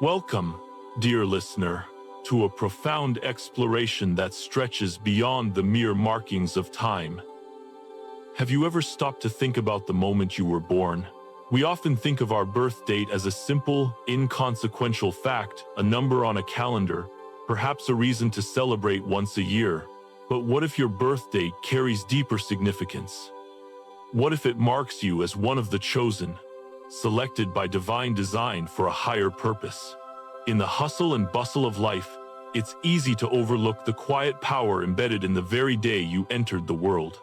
Welcome, dear listener, to a profound exploration that stretches beyond the mere markings of time. Have you ever stopped to think about the moment you were born? We often think of our birth date as a simple, inconsequential fact, a number on a calendar, perhaps a reason to celebrate once a year. But what if your birth date carries deeper significance? What if it marks you as one of the chosen, selected by divine design for a higher purpose? In the hustle and bustle of life, it's easy to overlook the quiet power embedded in the very day you entered the world.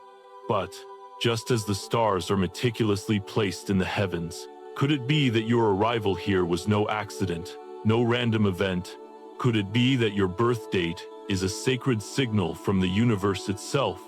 But, just as the stars are meticulously placed in the heavens, could it be that your arrival here was no accident, no random event? Could it be that your birth date is a sacred signal from the universe itself,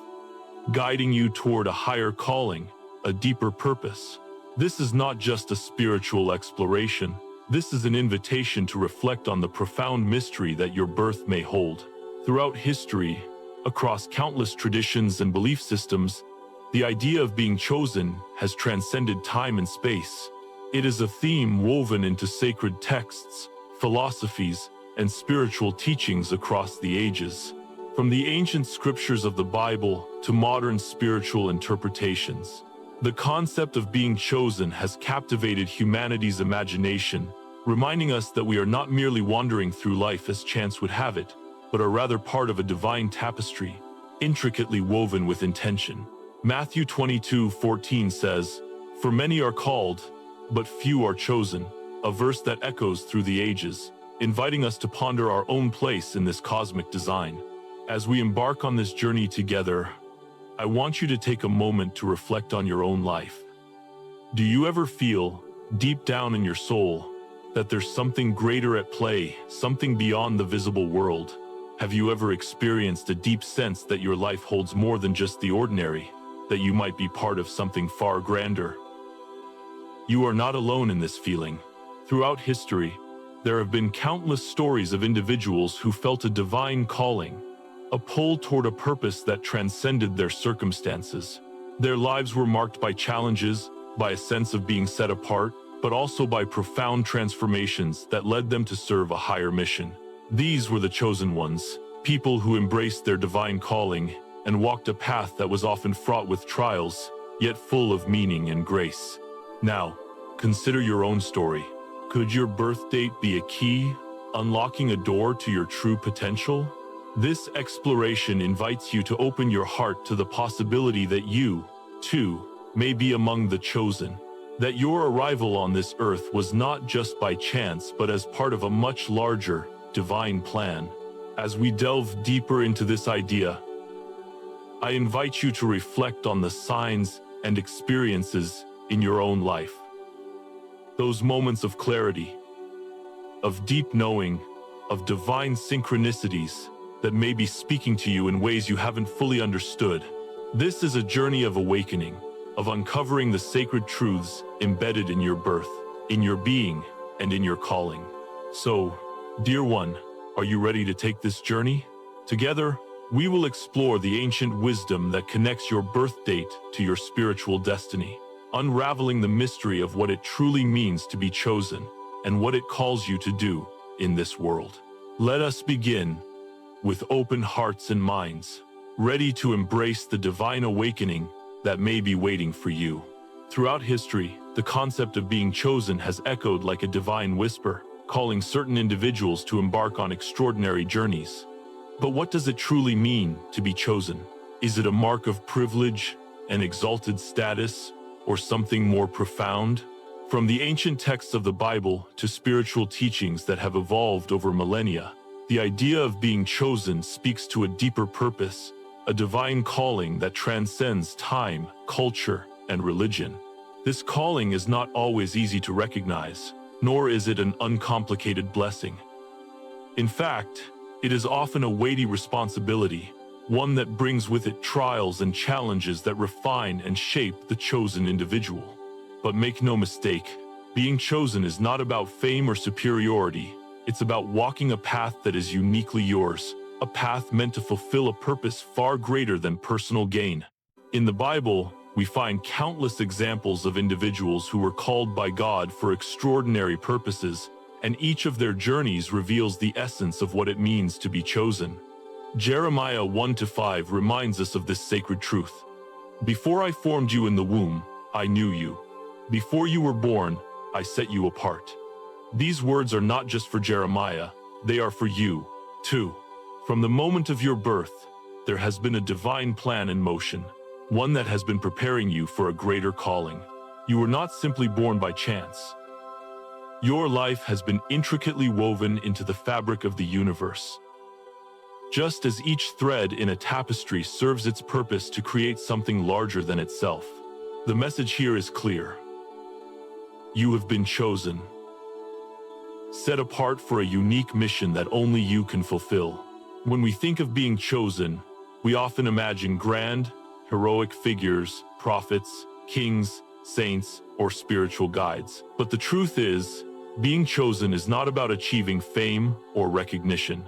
guiding you toward a higher calling, a deeper purpose? This is not just a spiritual exploration. This is an invitation to reflect on the profound mystery that your birth may hold. Throughout history, across countless traditions and belief systems, the idea of being chosen has transcended time and space. It is a theme woven into sacred texts, philosophies, and spiritual teachings across the ages. From the ancient scriptures of the Bible to modern spiritual interpretations, the concept of being chosen has captivated humanity's imagination, reminding us that we are not merely wandering through life as chance would have it, but are rather part of a divine tapestry, intricately woven with intention. Matthew 22:14 says, "For many are called, but few are chosen," a verse that echoes through the ages, inviting us to ponder our own place in this cosmic design. As we embark on this journey together, I want you to take a moment to reflect on your own life. Do you ever feel, deep down in your soul, that there's something greater at play, something beyond the visible world? Have you ever experienced a deep sense that your life holds more than just the ordinary, that you might be part of something far grander? You are not alone in this feeling. Throughout history, there have been countless stories of individuals who felt a divine calling, a pull toward a purpose that transcended their circumstances. Their lives were marked by challenges, by a sense of being set apart, but also by profound transformations that led them to serve a higher mission. These were the chosen ones, people who embraced their divine calling and walked a path that was often fraught with trials, yet full of meaning and grace. Now, consider your own story. Could your birth date be a key, unlocking a door to your true potential? This exploration invites you to open your heart to the possibility that you, too, may be among the chosen, that your arrival on this earth was not just by chance but as part of a much larger, divine plan. As we delve deeper into this idea, I invite you to reflect on the signs and experiences in your own life. Those moments of clarity, of deep knowing, of divine synchronicities that may be speaking to you in ways you haven't fully understood. This is a journey of awakening, of uncovering the sacred truths embedded in your birth, in your being, and in your calling. So, dear one, are you ready to take this journey? Together, we will explore the ancient wisdom that connects your birth date to your spiritual destiny, unraveling the mystery of what it truly means to be chosen and what it calls you to do in this world. Let us begin with open hearts and minds, ready to embrace the divine awakening that may be waiting for you. Throughout history, the concept of being chosen has echoed like a divine whisper, calling certain individuals to embark on extraordinary journeys. But what does it truly mean to be chosen? Is it a mark of privilege, an exalted status, or something more profound? From the ancient texts of the Bible to spiritual teachings that have evolved over millennia, the idea of being chosen speaks to a deeper purpose, a divine calling that transcends time, culture, and religion. This calling is not always easy to recognize, nor is it an uncomplicated blessing. In fact, it is often a weighty responsibility, one that brings with it trials and challenges that refine and shape the chosen individual. But make no mistake, being chosen is not about fame or superiority. It's about walking a path that is uniquely yours, a path meant to fulfill a purpose far greater than personal gain. In the Bible, we find countless examples of individuals who were called by God for extraordinary purposes, and each of their journeys reveals the essence of what it means to be chosen. Jeremiah 1-5 reminds us of this sacred truth. Before I formed you in the womb, I knew you. Before you were born, I set you apart. These words are not just for Jeremiah, they are for you, too. From the moment of your birth, there has been a divine plan in motion, one that has been preparing you for a greater calling. You were not simply born by chance. Your life has been intricately woven into the fabric of the universe. Just as each thread in a tapestry serves its purpose to create something larger than itself, the message here is clear. You have been chosen, set apart for a unique mission that only you can fulfill. When we think of being chosen, we often imagine grand, heroic figures, prophets, kings, saints, or spiritual guides. But the truth is, being chosen is not about achieving fame or recognition.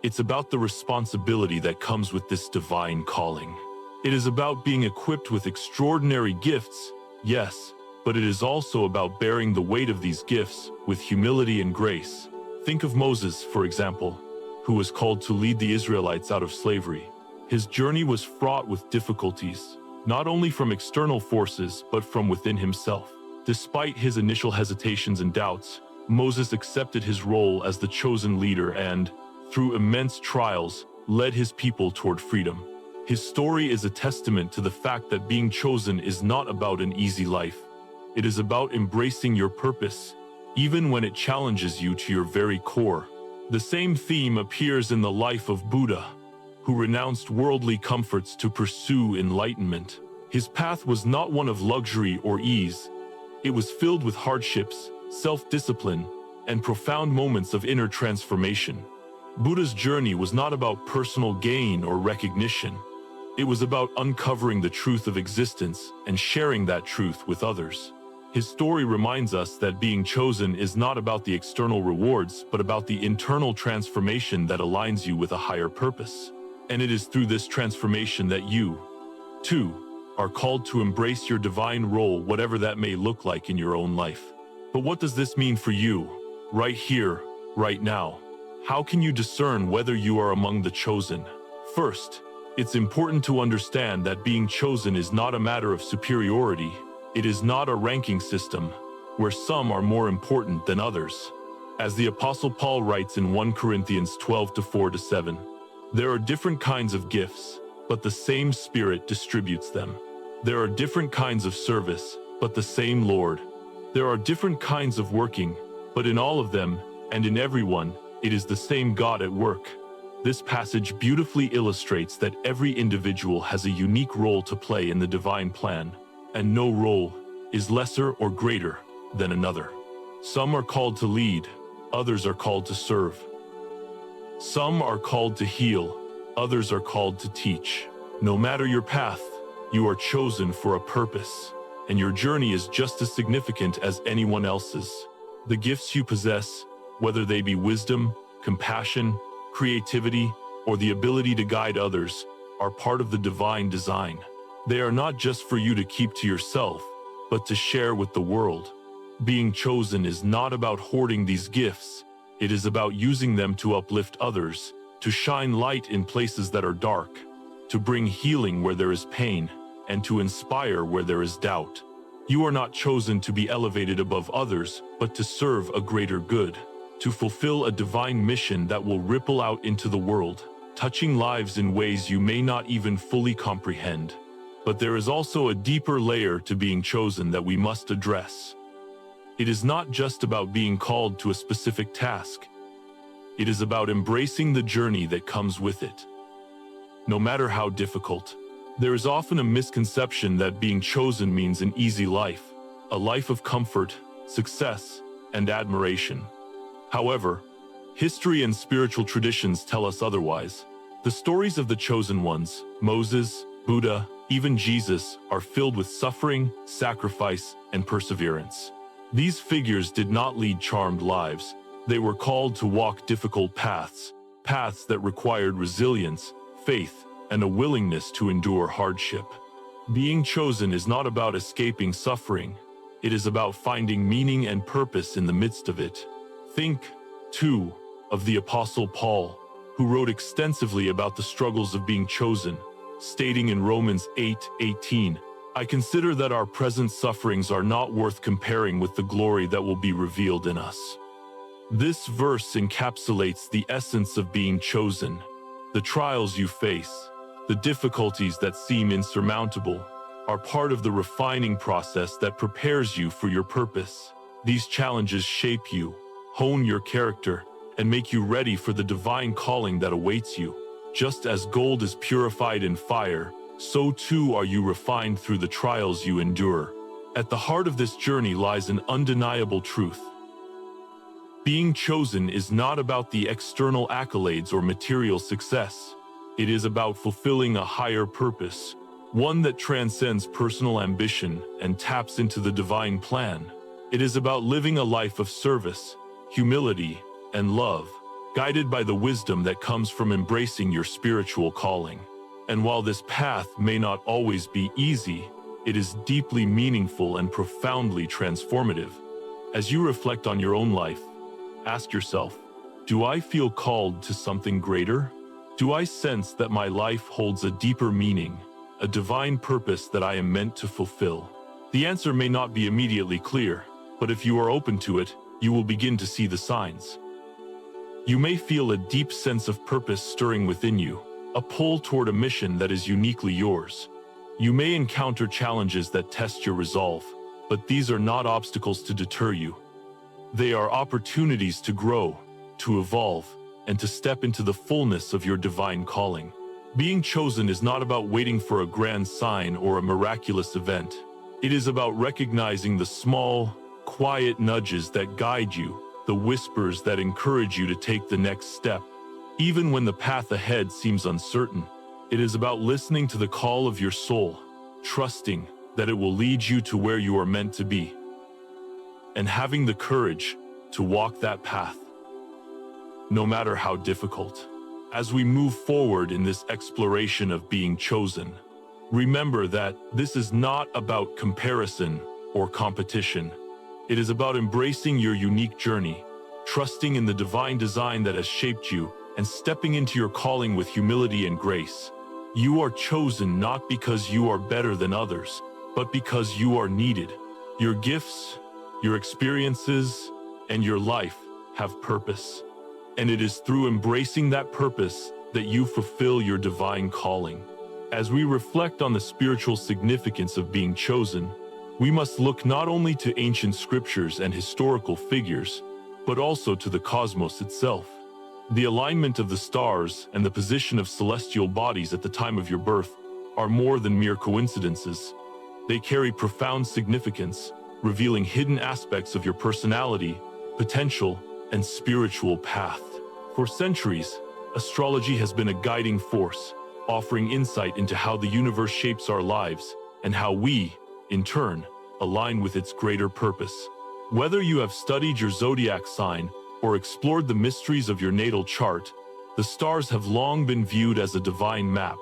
It's about the responsibility that comes with this divine calling. It is about being equipped with extraordinary gifts, yes, but it is also about bearing the weight of these gifts with humility and grace. Think of Moses, for example, who was called to lead the Israelites out of slavery. His journey was fraught with difficulties, not only from external forces, but from within himself. Despite his initial hesitations and doubts, Moses accepted his role as the chosen leader and, through immense trials, led his people toward freedom. His story is a testament to the fact that being chosen is not about an easy life. It is about embracing your purpose, even when it challenges you to your very core. The same theme appears in the life of Buddha, who renounced worldly comforts to pursue enlightenment. His path was not one of luxury or ease. It was filled with hardships, self-discipline, and profound moments of inner transformation. Buddha's journey was not about personal gain or recognition. It was about uncovering the truth of existence and sharing that truth with others. His story reminds us that being chosen is not about the external rewards, but about the internal transformation that aligns you with a higher purpose. And it is through this transformation that you, too, are called to embrace your divine role, whatever that may look like in your own life. But what does this mean for you, right here, right now? How can you discern whether you are among the chosen? First, it's important to understand that being chosen is not a matter of superiority. It is not a ranking system, where some are more important than others. As the Apostle Paul writes in 1 Corinthians 12:4-7, there are different kinds of gifts, but the same Spirit distributes them. There are different kinds of service, but the same Lord. There are different kinds of working, but in all of them, and in everyone, it is the same God at work. This passage beautifully illustrates that every individual has a unique role to play in the divine plan, and no role is lesser or greater than another. Some are called to lead, others are called to serve. Some are called to heal, others are called to teach. No matter your path, you are chosen for a purpose, and your journey is just as significant as anyone else's. The gifts you possess, whether they be wisdom, compassion, creativity, or the ability to guide others, are part of the divine design. They are not just for you to keep to yourself, but to share with the world. Being chosen is not about hoarding these gifts. It is about using them to uplift others, to shine light in places that are dark, to bring healing where there is pain, and to inspire where there is doubt. You are not chosen to be elevated above others, but to serve a greater good, to fulfill a divine mission that will ripple out into the world, touching lives in ways you may not even fully comprehend. But there is also a deeper layer to being chosen that we must address. It is not just about being called to a specific task. It is about embracing the journey that comes with it. No matter how difficult, there is often a misconception that being chosen means an easy life, a life of comfort, success, and admiration. However, history and spiritual traditions tell us otherwise. The stories of the chosen ones, Moses, Buddha, even Jesus, are filled with suffering, sacrifice, and perseverance. These figures did not lead charmed lives. They were called to walk difficult paths, paths that required resilience, faith, and a willingness to endure hardship. Being chosen is not about escaping suffering. It is about finding meaning and purpose in the midst of it. Think, too, of the Apostle Paul, who wrote extensively about the struggles of being chosen, stating in Romans 8:18, "I consider that our present sufferings are not worth comparing with the glory that will be revealed in us." This verse encapsulates the essence of being chosen. The trials you face, the difficulties that seem insurmountable, are part of the refining process that prepares you for your purpose. These challenges shape you, hone your character, and make you ready for the divine calling that awaits you. Just as gold is purified in fire, so too are you refined through the trials you endure. At the heart of this journey lies an undeniable truth. Being chosen is not about the external accolades or material success. It is about fulfilling a higher purpose, one that transcends personal ambition and taps into the divine plan. It is about living a life of service, humility, and love, guided by the wisdom that comes from embracing your spiritual calling. And while this path may not always be easy, it is deeply meaningful and profoundly transformative. As you reflect on your own life, ask yourself, do I feel called to something greater? Do I sense that my life holds a deeper meaning, a divine purpose that I am meant to fulfill? The answer may not be immediately clear, but if you are open to it, you will begin to see the signs. You may feel a deep sense of purpose stirring within you, a pull toward a mission that is uniquely yours. You may encounter challenges that test your resolve, but these are not obstacles to deter you. They are opportunities to grow, to evolve, and to step into the fullness of your divine calling. Being chosen is not about waiting for a grand sign or a miraculous event. It is about recognizing the small, quiet nudges that guide you, the whispers that encourage you to take the next step. Even when the path ahead seems uncertain, it is about listening to the call of your soul, trusting that it will lead you to where you are meant to be, and having the courage to walk that path, no matter how difficult. As we move forward in this exploration of being chosen, remember that this is not about comparison or competition. It is about embracing your unique journey, trusting in the divine design that has shaped you, and stepping into your calling with humility and grace. You are chosen not because you are better than others, but because you are needed. Your gifts, your experiences, and your life have purpose. And it is through embracing that purpose that you fulfill your divine calling. As we reflect on the spiritual significance of being chosen, we must look not only to ancient scriptures and historical figures, but also to the cosmos itself. The alignment of the stars and the position of celestial bodies at the time of your birth are more than mere coincidences. They carry profound significance, revealing hidden aspects of your personality, potential, and spiritual path. For centuries, astrology has been a guiding force, offering insight into how the universe shapes our lives and how we, in turn, align with its greater purpose. Whether you have studied your zodiac sign or explored the mysteries of your natal chart, the stars have long been viewed as a divine map,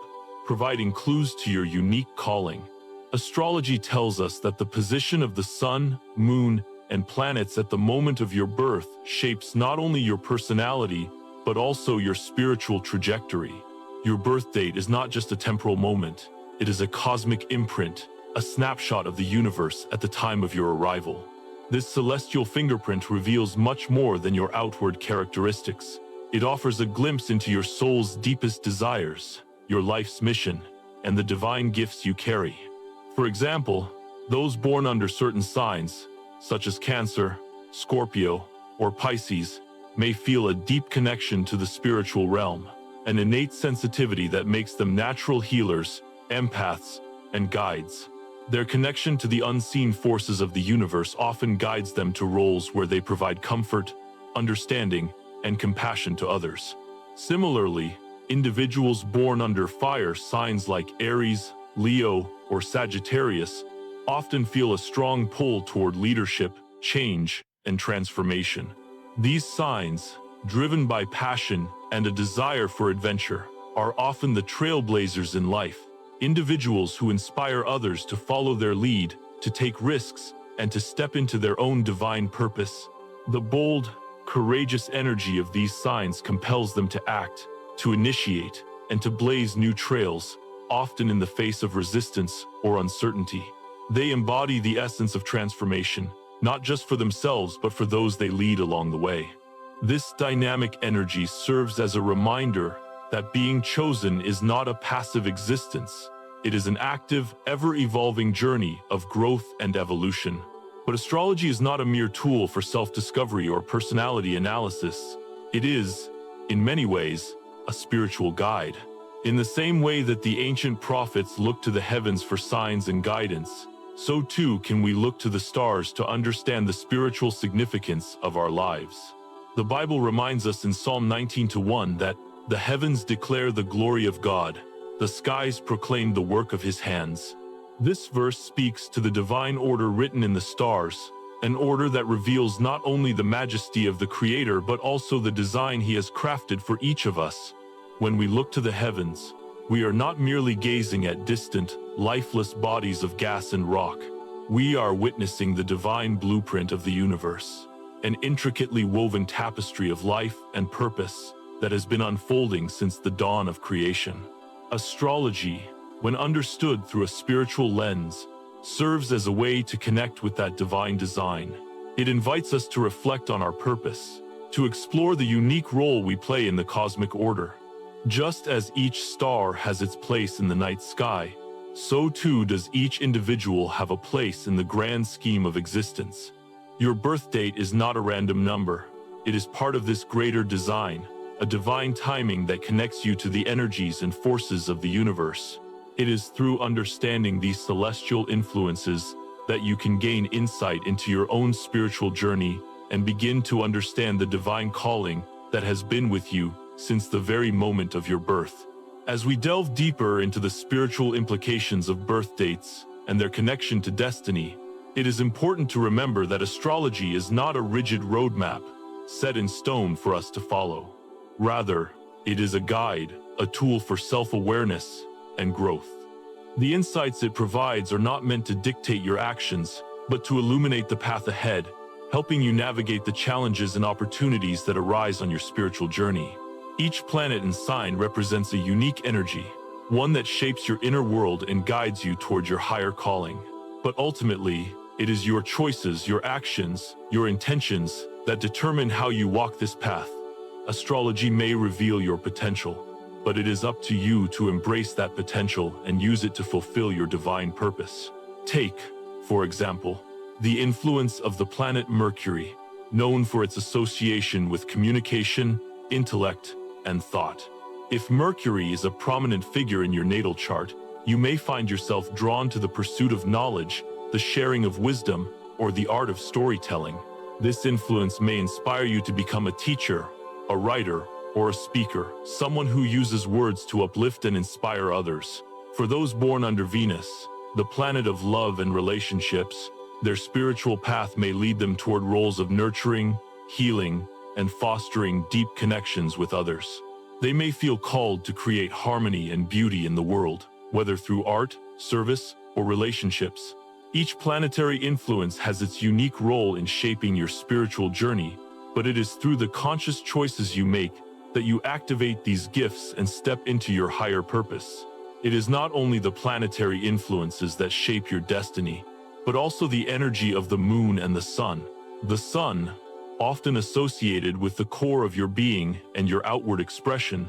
providing clues to your unique calling. Astrology tells us that the position of the sun, moon, and planets at the moment of your birth shapes not only your personality, but also your spiritual trajectory. Your birth date is not just a temporal moment, it is a cosmic imprint, a snapshot of the universe at the time of your arrival. This celestial fingerprint reveals much more than your outward characteristics. It offers a glimpse into your soul's deepest desires, your life's mission, and the divine gifts you carry. For example, those born under certain signs, such as Cancer, Scorpio, or Pisces, may feel a deep connection to the spiritual realm, an innate sensitivity that makes them natural healers, empaths, and guides. Their connection to the unseen forces of the universe often guides them to roles where they provide comfort, understanding, and compassion to others. Similarly, individuals born under fire signs like Aries, Leo, or Sagittarius often feel a strong pull toward leadership, change, and transformation. These signs, driven by passion and a desire for adventure, are often the trailblazers in life, individuals who inspire others to follow their lead, to take risks, and to step into their own divine purpose. The bold, courageous energy of these signs compels them to act, to initiate, and to blaze new trails, often in the face of resistance or uncertainty. They embody the essence of transformation, not just for themselves but for those they lead along the way. This dynamic energy serves as a reminder that being chosen is not a passive existence. It is an active, ever-evolving journey of growth and evolution. But astrology is not a mere tool for self-discovery or personality analysis. It is, in many ways, a spiritual guide. In the same way that the ancient prophets looked to the heavens for signs and guidance, so too can we look to the stars to understand the spiritual significance of our lives. The Bible reminds us in Psalm 19:1 that the heavens declare the glory of God, the skies proclaim the work of his hands. This verse speaks to the divine order written in the stars, an order that reveals not only the majesty of the Creator but also the design he has crafted for each of us. When we look to the heavens, we are not merely gazing at distant, lifeless bodies of gas and rock. We are witnessing the divine blueprint of the universe, an intricately woven tapestry of life and purpose that has been unfolding since the dawn of creation. Astrology, when understood through a spiritual lens, serves as a way to connect with that divine design. It invites us to reflect on our purpose, to explore the unique role we play in the cosmic order. Just as each star has its place in the night sky, so too does each individual have a place in the grand scheme of existence. Your birth date is not a random number. It is part of this greater design, a divine timing that connects you to the energies and forces of the universe. It is through understanding these celestial influences that you can gain insight into your own spiritual journey and begin to understand the divine calling that has been with you since the very moment of your birth. As we delve deeper into the spiritual implications of birth dates and their connection to destiny, it is important to remember that astrology is not a rigid roadmap set in stone for us to follow. Rather, it is a guide, a tool for self-awareness and growth. The insights it provides are not meant to dictate your actions, but to illuminate the path ahead, helping you navigate the challenges and opportunities that arise on your spiritual journey. Each planet and sign represents a unique energy, one that shapes your inner world and guides you toward your higher calling. But ultimately, it is your choices, your actions, your intentions that determine how you walk this path. Astrology may reveal your potential, but it is up to you to embrace that potential and use it to fulfill your divine purpose. Take, for example, the influence of the planet Mercury, known for its association with communication, intellect, and thought. If Mercury is a prominent figure in your natal chart, you may find yourself drawn to the pursuit of knowledge, the sharing of wisdom, or the art of storytelling. This influence may inspire you to become a teacher, a writer, or a speaker, someone who uses words to uplift and inspire others. For those born under Venus, the planet of love and relationships, their spiritual path may lead them toward roles of nurturing, healing, and fostering deep connections with others. They may feel called to create harmony and beauty in the world, whether through art, service, or relationships. Each planetary influence has its unique role in shaping your spiritual journey, but it is through the conscious choices you make that you activate these gifts and step into your higher purpose. It is not only the planetary influences that shape your destiny, but also the energy of the moon and the sun. The sun, often associated with the core of your being and your outward expression,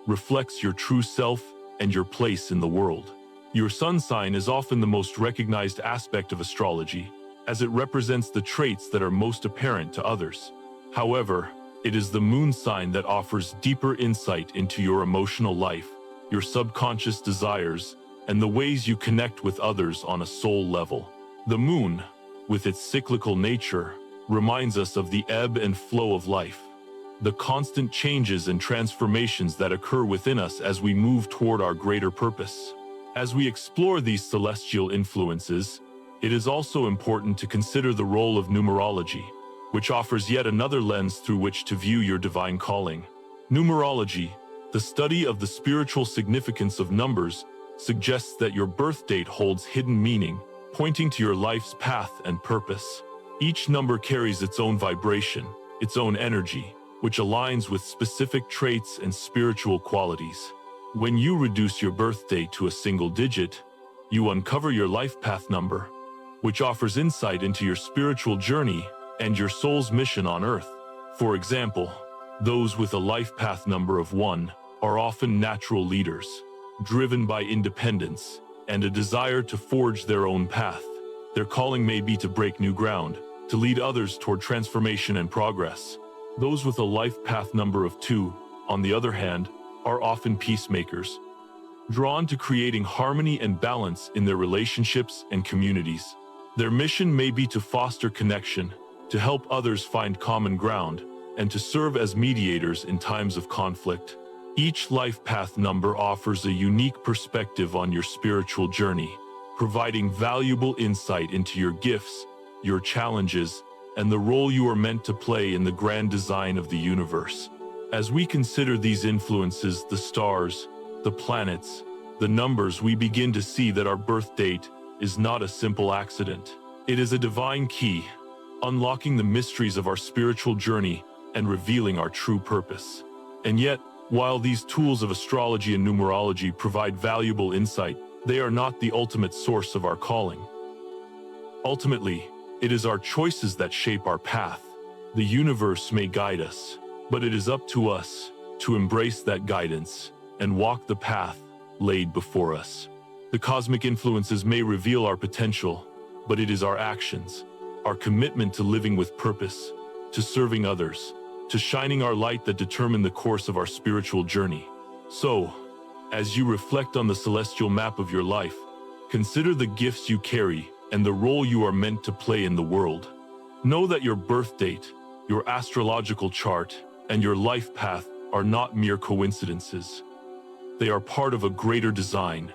reflects your true self and your place in the world. Your sun sign is often the most recognized aspect of astrology, as it represents the traits that are most apparent to others. However, it is the moon sign that offers deeper insight into your emotional life, your subconscious desires, and the ways you connect with others on a soul level. The moon, with its cyclical nature, reminds us of the ebb and flow of life, the constant changes and transformations that occur within us as we move toward our greater purpose. As we explore these celestial influences, it is also important to consider the role of numerology, which offers yet another lens through which to view your divine calling. Numerology, the study of the spiritual significance of numbers, suggests that your birth date holds hidden meaning, pointing to your life's path and purpose. Each number carries its own vibration, its own energy, which aligns with specific traits and spiritual qualities. When you reduce your birth date to a single digit, you uncover your life path number, which offers insight into your spiritual journey and your soul's mission on Earth. For example, those with a life path number of 1 are often natural leaders, driven by independence and a desire to forge their own path. Their calling may be to break new ground, to lead others toward transformation and progress. Those with a life path number of 2, on the other hand, are often peacemakers, drawn to creating harmony and balance in their relationships and communities. Their mission may be to foster connection, to help others find common ground, and to serve as mediators in times of conflict. Each life path number offers a unique perspective on your spiritual journey, providing valuable insight into your gifts, your challenges, and the role you are meant to play in the grand design of the universe. As we consider these influences, the stars, the planets, the numbers, we begin to see that our birth date is not a simple accident. It is a divine key, unlocking the mysteries of our spiritual journey and revealing our true purpose. And yet, while these tools of astrology and numerology provide valuable insight, they are not the ultimate source of our calling. Ultimately, it is our choices that shape our path. The universe may guide us, but it is up to us to embrace that guidance and walk the path laid before us. The cosmic influences may reveal our potential, but it is our actions, our commitment to living with purpose, to serving others, to shining our light that determine the course of our spiritual journey. So, as you reflect on the celestial map of your life, consider the gifts you carry and the role you are meant to play in the world. Know that your birth date, your astrological chart, and your life path are not mere coincidences. They are part of a greater design,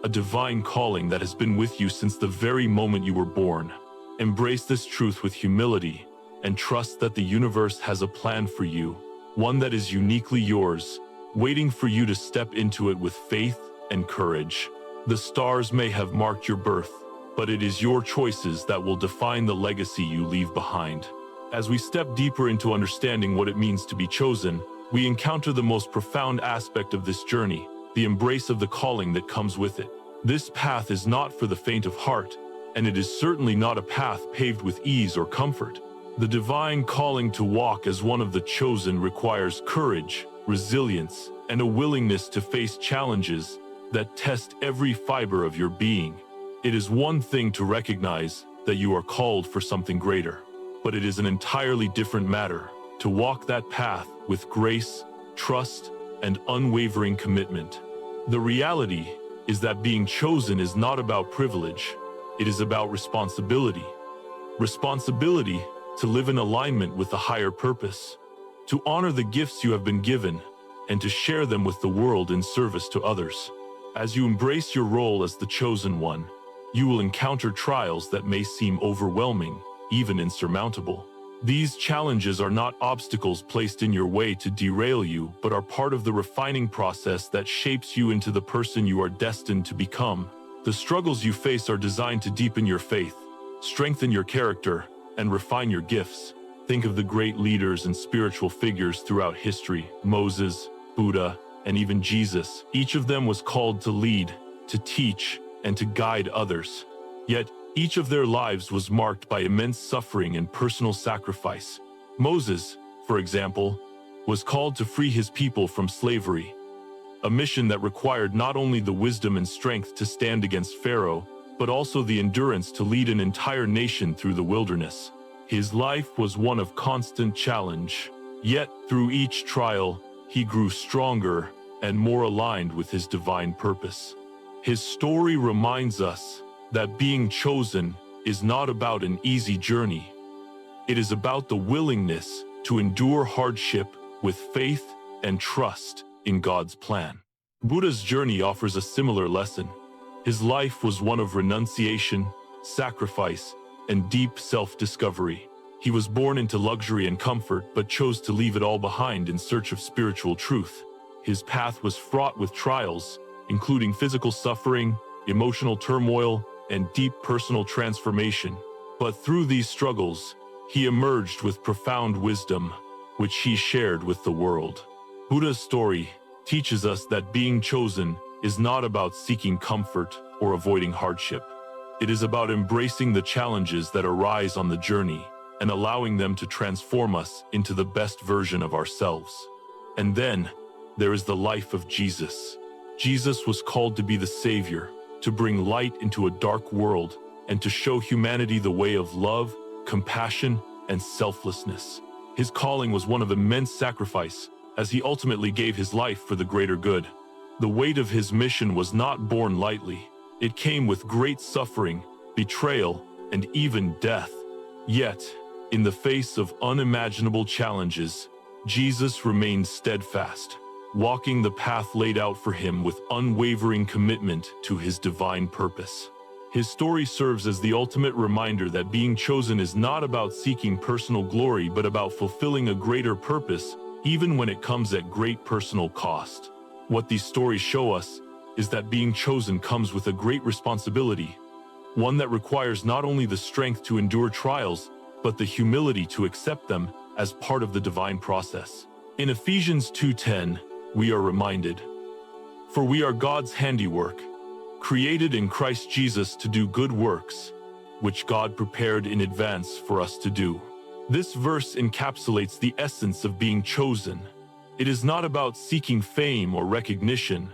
a divine calling that has been with you since the very moment you were born. Embrace this truth with humility and trust that the universe has a plan for you, one that is uniquely yours, waiting for you to step into it with faith and courage. The stars may have marked your birth, but it is your choices that will define the legacy you leave behind. As we step deeper into understanding what it means to be chosen, we encounter the most profound aspect of this journey, the embrace of the calling that comes with it. This path is not for the faint of heart, and it is certainly not a path paved with ease or comfort. The divine calling to walk as one of the chosen requires courage, resilience, and a willingness to face challenges that test every fiber of your being. It is one thing to recognize that you are called for something greater, but it is an entirely different matter to walk that path with grace, trust, and unwavering commitment. The reality is that being chosen is not about privilege, it is about responsibility. Responsibility to live in alignment with the higher purpose, to honor the gifts you have been given, and to share them with the world in service to others. As you embrace your role as the chosen one, you will encounter trials that may seem overwhelming, even insurmountable. These challenges are not obstacles placed in your way to derail you, but are part of the refining process that shapes you into the person you are destined to become. The struggles you face are designed to deepen your faith, strengthen your character, and refine your gifts. Think of the great leaders and spiritual figures throughout history: Moses, Buddha, and even Jesus. Each of them was called to lead, to teach, and to guide others. Yet, each of their lives was marked by immense suffering and personal sacrifice. Moses, for example, was called to free his people from slavery, a mission that required not only the wisdom and strength to stand against Pharaoh, but also the endurance to lead an entire nation through the wilderness. His life was one of constant challenge, yet through each trial, he grew stronger and more aligned with his divine purpose. His story reminds us that being chosen is not about an easy journey. It is about the willingness to endure hardship with faith and trust in God's plan. Buddha's journey offers a similar lesson. His life was one of renunciation, sacrifice, and deep self-discovery. He was born into luxury and comfort, but chose to leave it all behind in search of spiritual truth. His path was fraught with trials, including physical suffering, emotional turmoil, and deep personal transformation. But through these struggles, he emerged with profound wisdom, which he shared with the world. Buddha's story teaches us that being chosen is not about seeking comfort or avoiding hardship. It is about embracing the challenges that arise on the journey and allowing them to transform us into the best version of ourselves. And then, there is the life of Jesus. Jesus was called to be the Savior, to bring light into a dark world, and to show humanity the way of love, compassion, and selflessness. His calling was one of immense sacrifice, as he ultimately gave his life for the greater good. The weight of his mission was not borne lightly. It came with great suffering, betrayal, and even death. Yet, in the face of unimaginable challenges, Jesus remained steadfast, walking the path laid out for him with unwavering commitment to his divine purpose. His story serves as the ultimate reminder that being chosen is not about seeking personal glory but about fulfilling a greater purpose, even when it comes at great personal cost. What these stories show us is that being chosen comes with a great responsibility, one that requires not only the strength to endure trials, but the humility to accept them as part of the divine process. In Ephesians 2:10, we are reminded, "For we are God's handiwork, created in Christ Jesus to do good works, which God prepared in advance for us to do." This verse encapsulates the essence of being chosen. It is not about seeking fame or recognition,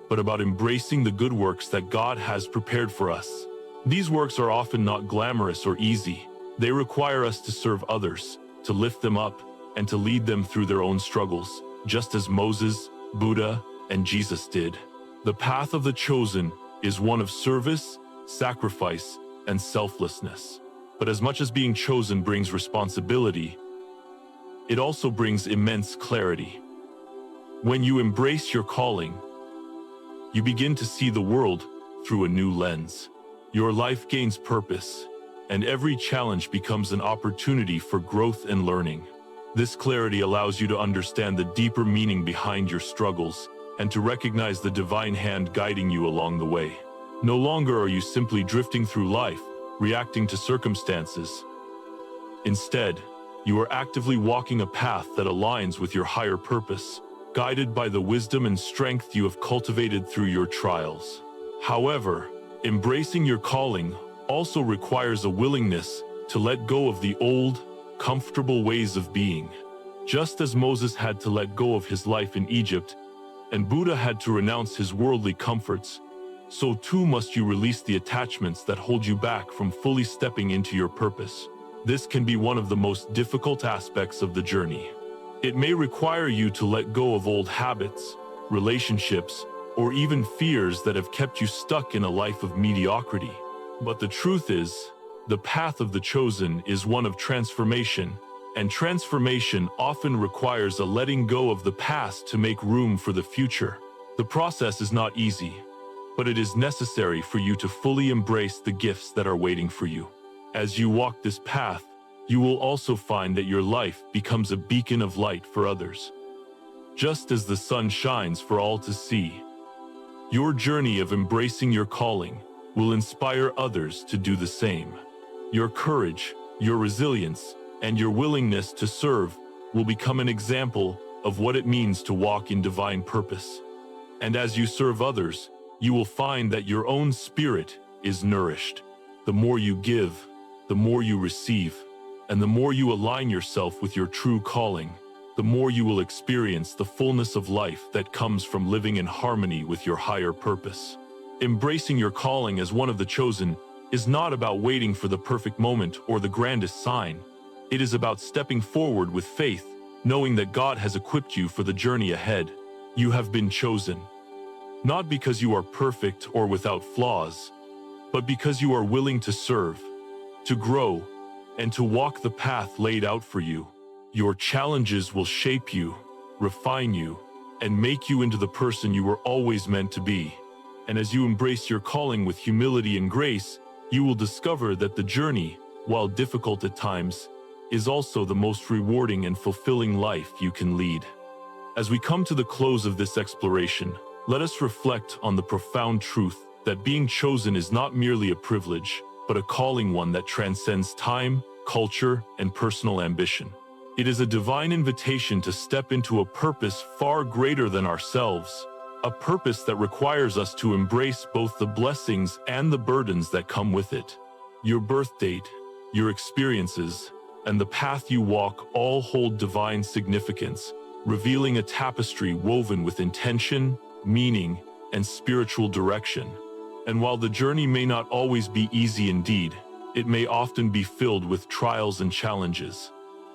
but about embracing the good works that God has prepared for us. These works are often not glamorous or easy. They require us to serve others, to lift them up, and to lead them through their own struggles, just as Moses, Buddha, and Jesus did. The path of the chosen is one of service, sacrifice, and selflessness. But as much as being chosen brings responsibility, it also brings immense clarity. When you embrace your calling, you begin to see the world through a new lens. Your life gains purpose, and every challenge becomes an opportunity for growth and learning. This clarity allows you to understand the deeper meaning behind your struggles and to recognize the divine hand guiding you along the way. No longer are you simply drifting through life, reacting to circumstances. Instead, you are actively walking a path that aligns with your higher purpose, guided by the wisdom and strength you have cultivated through your trials. However, embracing your calling also requires a willingness to let go of the old, comfortable ways of being. Just as Moses had to let go of his life in Egypt, and Buddha had to renounce his worldly comforts, so too must you release the attachments that hold you back from fully stepping into your purpose. This can be one of the most difficult aspects of the journey. It may require you to let go of old habits, relationships, or even fears that have kept you stuck in a life of mediocrity. But the truth is, the path of the chosen is one of transformation, and transformation often requires a letting go of the past to make room for the future. The process is not easy, but it is necessary for you to fully embrace the gifts that are waiting for you. As you walk this path, you will also find that your life becomes a beacon of light for others. Just as the sun shines for all to see, your journey of embracing your calling will inspire others to do the same. Your courage, your resilience, and your willingness to serve will become an example of what it means to walk in divine purpose. And as you serve others, you will find that your own spirit is nourished. The more you give, the more you receive, and the more you align yourself with your true calling, the more you will experience the fullness of life that comes from living in harmony with your higher purpose. Embracing your calling as one of the chosen is not about waiting for the perfect moment or the grandest sign. It is about stepping forward with faith, knowing that God has equipped you for the journey ahead. You have been chosen, not because you are perfect or without flaws, but because you are willing to serve, to grow, and to walk the path laid out for you. Your challenges will shape you, refine you, and make you into the person you were always meant to be. And as you embrace your calling with humility and grace, you will discover that the journey, while difficult at times, is also the most rewarding and fulfilling life you can lead. As we come to the close of this exploration, let us reflect on the profound truth that being chosen is not merely a privilege, but a calling, one that transcends time, culture, and personal ambition. It is a divine invitation to step into a purpose far greater than ourselves, a purpose that requires us to embrace both the blessings and the burdens that come with it. Your birth date, your experiences, and the path you walk all hold divine significance, revealing a tapestry woven with intention, meaning, and spiritual direction. And while the journey may not always be easy indeed, it may often be filled with trials and challenges.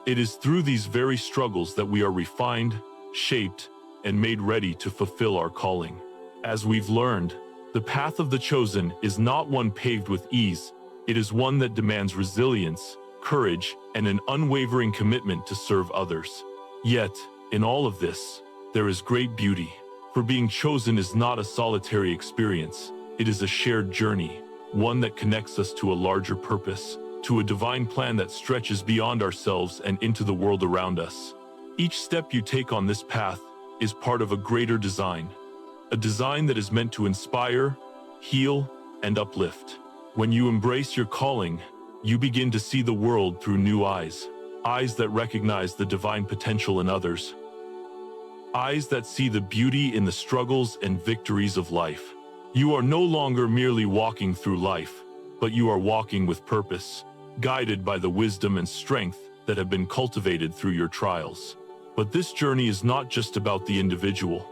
It is through these very struggles that we are refined, shaped, and made ready to fulfill our calling. As we've learned, the path of the chosen is not one paved with ease. It is one that demands resilience, courage, and an unwavering commitment to serve others. Yet, in all of this, there is great beauty, for being chosen is not a solitary experience. It is a shared journey, one that connects us to a larger purpose, to a divine plan that stretches beyond ourselves and into the world around us. Each step you take on this path is part of a greater design, a design that is meant to inspire, heal, and uplift. When you embrace your calling, you begin to see the world through new eyes, eyes that recognize the divine potential in others, eyes that see the beauty in the struggles and victories of life. You are no longer merely walking through life, but you are walking with purpose, guided by the wisdom and strength that have been cultivated through your trials. But this journey is not just about the individual.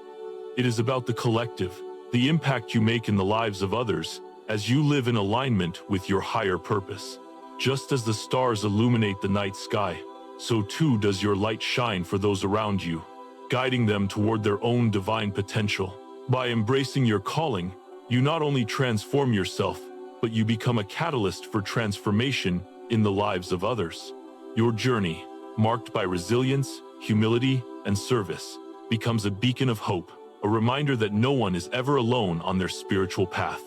It is about the collective, the impact you make in the lives of others as you live in alignment with your higher purpose. Just as the stars illuminate the night sky, so too does your light shine for those around you, guiding them toward their own divine potential. By embracing your calling, you not only transform yourself, but you become a catalyst for transformation in the lives of others. Your journey, marked by resilience, humility, and service, becomes a beacon of hope, a reminder that no one is ever alone on their spiritual path.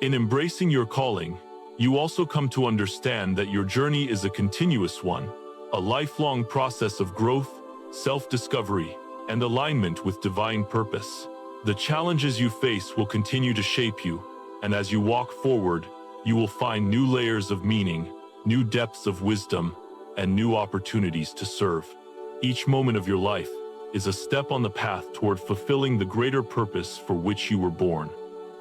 In embracing your calling, you also come to understand that your journey is a continuous one, a lifelong process of growth, self-discovery, and alignment with divine purpose. The challenges you face will continue to shape you, and as you walk forward, you will find new layers of meaning, new depths of wisdom, and new opportunities to serve. Each moment of your life is a step on the path toward fulfilling the greater purpose for which you were born.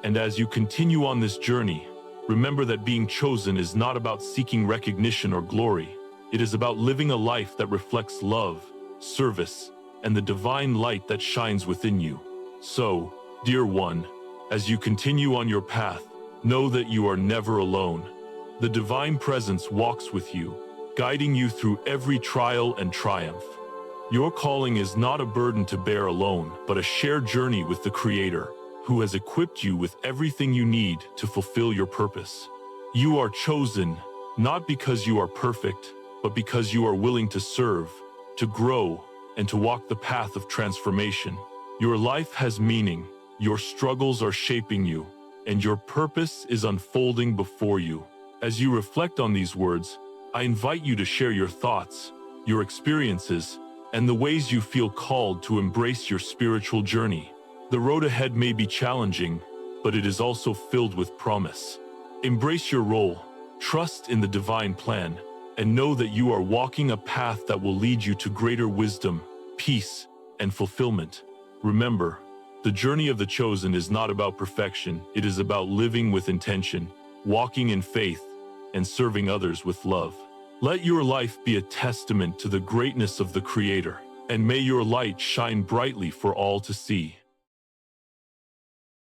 And as you continue on this journey, remember that being chosen is not about seeking recognition or glory. It is about living a life that reflects love, service, and the divine light that shines within you. So, dear one, as you continue on your path, know that you are never alone. The divine presence walks with you, guiding you through every trial and triumph. Your calling is not a burden to bear alone, but a shared journey with the Creator, who has equipped you with everything you need to fulfill your purpose. You are chosen, not because you are perfect, but because you are willing to serve, to grow, and to walk the path of transformation. Your life has meaning, your struggles are shaping you, and your purpose is unfolding before you. As you reflect on these words, I invite you to share your thoughts, your experiences, and the ways you feel called to embrace your spiritual journey. The road ahead may be challenging, but it is also filled with promise. Embrace your role, trust in the divine plan, and know that you are walking a path that will lead you to greater wisdom, peace, and fulfillment. Remember, the journey of the chosen is not about perfection. It is about living with intention, walking in faith, and serving others with love. Let your life be a testament to the greatness of the Creator, and may your light shine brightly for all to see.